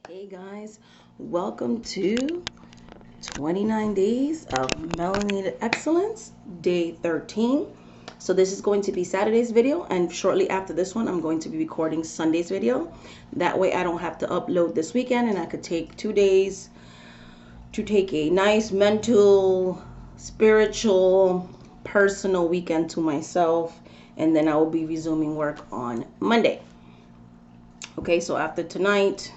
Hey guys, welcome to 29 Days of Melanated Excellence, day 13. So this is going to be Saturday's video, and shortly after this one, I'm going to be recording Sunday's video. That way I don't have to upload this weekend, and I could take 2 days to take a nice mental, spiritual, personal weekend to myself, and then I will be resuming work on Monday. Okay, so after tonight,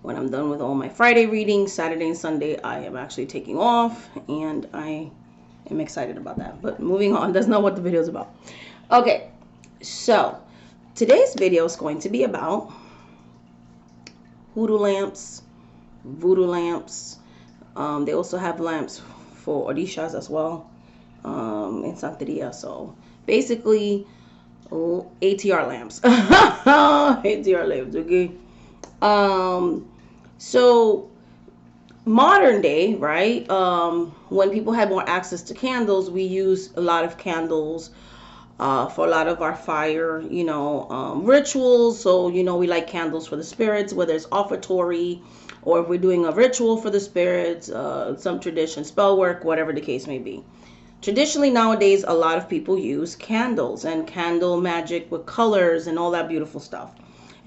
when I'm done with all my Friday readings, Saturday and Sunday, I am actually taking off, and I am excited about that. But moving on, that's not what the video is about. Okay, so today's video is going to be about hoodoo lamps, voodoo lamps. They also have lamps for orishas as well, in Santeria. So basically, ATR lamps. ATR lamps, okay? So modern day, right? When people had more access to candles, we use a lot of candles for a lot of our fire, rituals. So, we light candles for the spirits, whether it's offertory or if we're doing a ritual for the spirits, some tradition, spell work, whatever the case may be. Traditionally, nowadays, a lot of people use candles and candle magic with colors and all that beautiful stuff.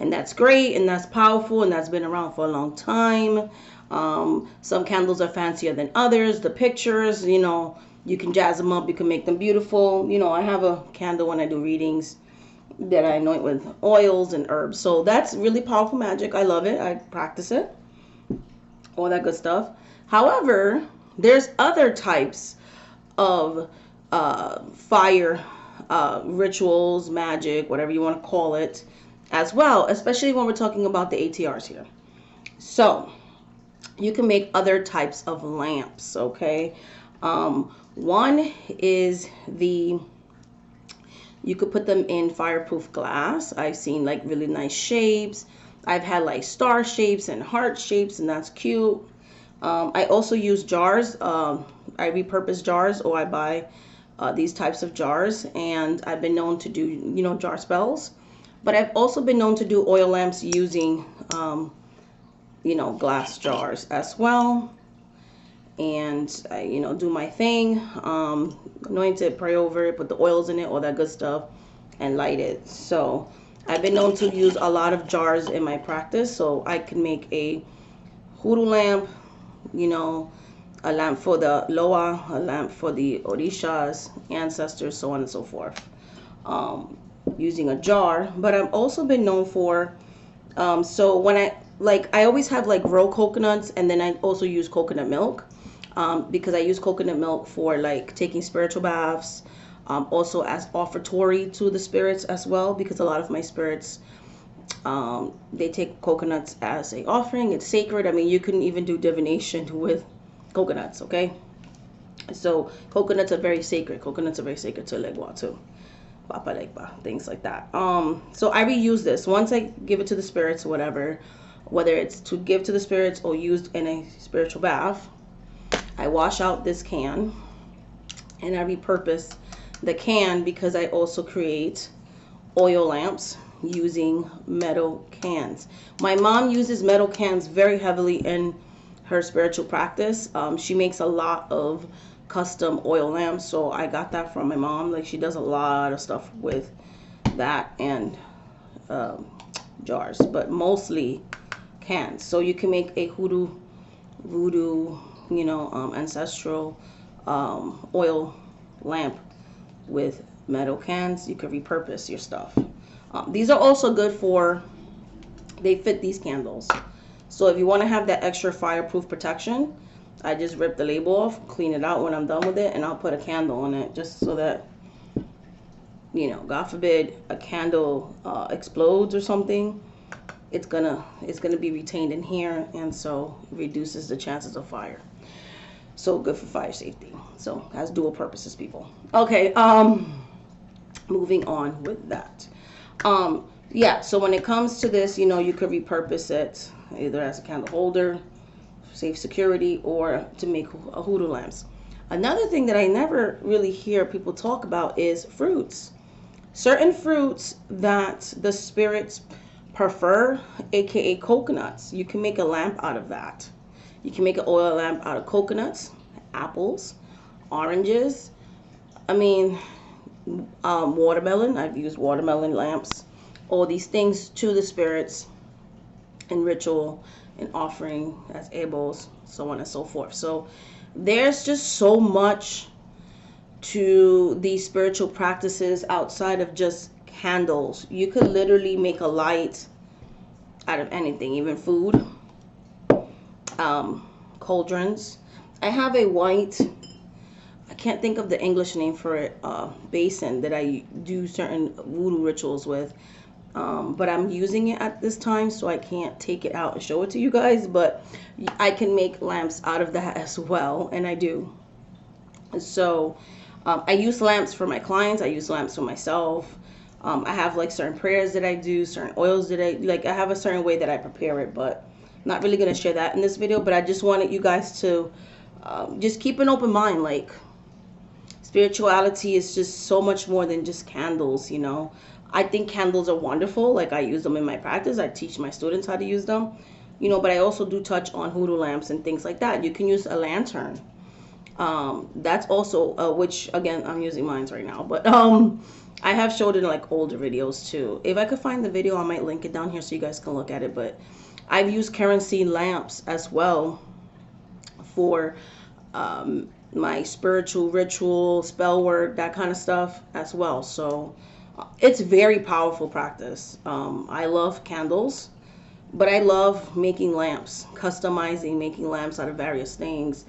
And that's great, and that's powerful, and that's been around for a long time. Some candles are fancier than others. The pictures, you can jazz them up, you can make them beautiful. I have a candle when I do readings that I anoint with oils and herbs. So that's really powerful magic. I love it. I practice it. All that good stuff. However, there's other types of fire rituals, magic, whatever you want to call it, as well, especially when we're talking about the ATRs here. So you can make other types of lamps, okay? One is you could put them in fireproof glass. I've seen like really nice shapes. I've had like star shapes and heart shapes, and that's cute. I also use jars. I repurpose jars, or I buy these types of jars, and I've been known to do, jar spells. But I've also been known to do oil lamps using, glass jars as well. And I, do my thing, anoint it, pray over it, put the oils in it, all that good stuff, and light it. So I've been known to use a lot of jars in my practice. So I can make a hoodoo lamp, a lamp for the Loa, a lamp for the Orishas, ancestors, so on and so forth. Using a jar. But I've also been known for, so when I always have like raw coconuts, and then I also use coconut milk, because I use coconut milk for like taking spiritual baths, also as offertory to the spirits as well, because a lot of my spirits, they take coconuts as a offering. It's sacred. I mean, you can even do divination with coconuts, okay? So coconuts are very sacred. Coconuts are very sacred to Legua too. Papa Legba, things like that. So I reuse this once I give it to the spirits, whatever, whether it's to give to the spirits or used in a spiritual bath. I wash out this can, and I repurpose the can because I also create oil lamps using metal cans. My mom uses metal cans very heavily in her spiritual practice. She makes a lot of custom oil lamps, so I got that from my mom. Like, she does a lot of stuff with that and jars, but mostly cans. So you can make a hoodoo, voodoo, ancestral oil lamp with metal cans. You could repurpose your stuff. These are also good for, they fit these candles. So if you want to have that extra fireproof protection, I just rip the label off, clean it out when I'm done with it, and I'll put a candle on it just so that, God forbid a candle explodes or something, it's gonna be retained in here, and so it reduces the chances of fire. So good for fire safety. So has dual purposes, people. Okay, moving on with that. Yeah, so when it comes to this, you could repurpose it either as a candle holder, safe security, or to make a hoodoo lamps. Another thing that I never really hear people talk about is fruits. Certain fruits that the spirits prefer, aka coconuts. You can make a lamp out of that. You can make an oil lamp out of coconuts, apples, oranges. I mean, watermelon. I've used watermelon lamps. All these things to the spirits in ritual and offering as ables, so on and so forth. So there's just so much to these spiritual practices outside of just candles. You could literally make a light out of anything, even food. Cauldrons. I have a white, I can't think of the English name for it, basin that I do certain voodoo rituals with. But I'm using it at this time, so I can't take it out and show it to you guys. But I can make lamps out of that as well, and I do. So I use lamps for my clients. I use lamps for myself. I have like certain prayers that I do, certain oils that I like. I have a certain way that I prepare it, but I'm not really gonna share that in this video. But I just wanted you guys to just keep an open mind. Like, spirituality is just so much more than just candles, you know. I think candles are wonderful. Like, I use them in my practice. I teach my students how to use them, you know, but I also do touch on hoodoo lamps and things like that. You can use a lantern. That's also, which again, I'm using mine right now, but I have showed it in like older videos too. If I could find the video, I might link it down here so you guys can look at it. But I've used kerosene lamps as well for my spiritual ritual, spell work, that kind of stuff as well. So it's very powerful practice. I love candles, but I love making lamps, customizing, making lamps out of various things.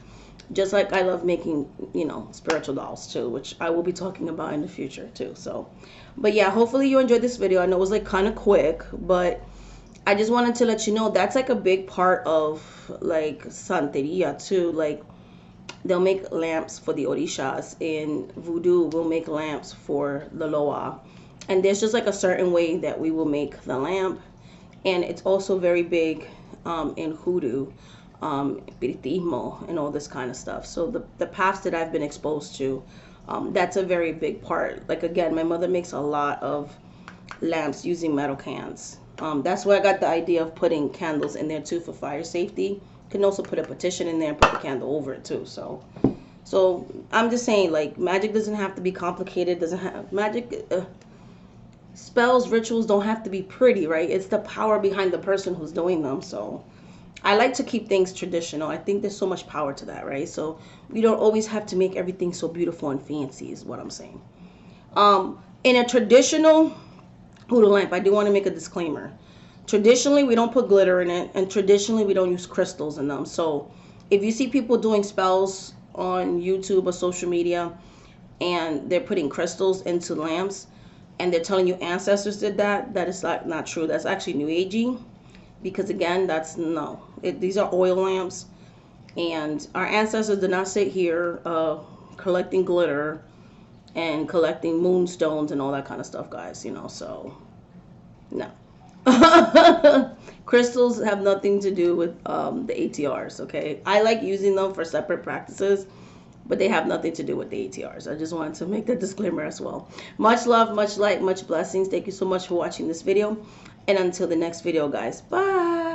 Just like I love making, you know, spiritual dolls too, which I will be talking about in the future too. So, but yeah, hopefully you enjoyed this video. I know it was like kind of quick, but I just wanted to let you know that's like a big part of like Santeria too. Like, they'll make lamps for the Orishas. In Voodoo, we'll make lamps for the Loa. And there's just like a certain way that we will make the lamp. And it's also very big in Hoodoo, Spiritismo, and all this kind of stuff. So the paths that I've been exposed to, that's a very big part. Like, again, my mother makes a lot of lamps using metal cans. That's where I got the idea of putting candles in there too for fire safety. You can also put a petition in there and put the candle over it too. So I'm just saying, like, magic doesn't have to be complicated. Doesn't have magic. Spells, rituals don't have to be pretty, right? It's the power behind the person who's doing them. So I like to keep things traditional. I think there's so much power to that, right? So we don't always have to make everything so beautiful and fancy is what I'm saying. In a traditional hoodoo lamp, I do want to make a disclaimer. Traditionally, we don't put glitter in it, and traditionally, we don't use crystals in them. So if you see people doing spells on YouTube or social media, and they're putting crystals into lamps, and they're telling you ancestors did that, that is not true. That's actually New Agey. Because again, that's no. These are oil lamps, and our ancestors did not sit here collecting glitter and collecting moonstones and all that kind of stuff, guys. You know, so no. Crystals have nothing to do with the ATRs. Okay, I like using them for separate practices, but they have nothing to do with the ATRs. I just wanted to make that disclaimer as well. Much love, much light, much blessings. Thank you so much for watching this video. And until the next video, guys, bye.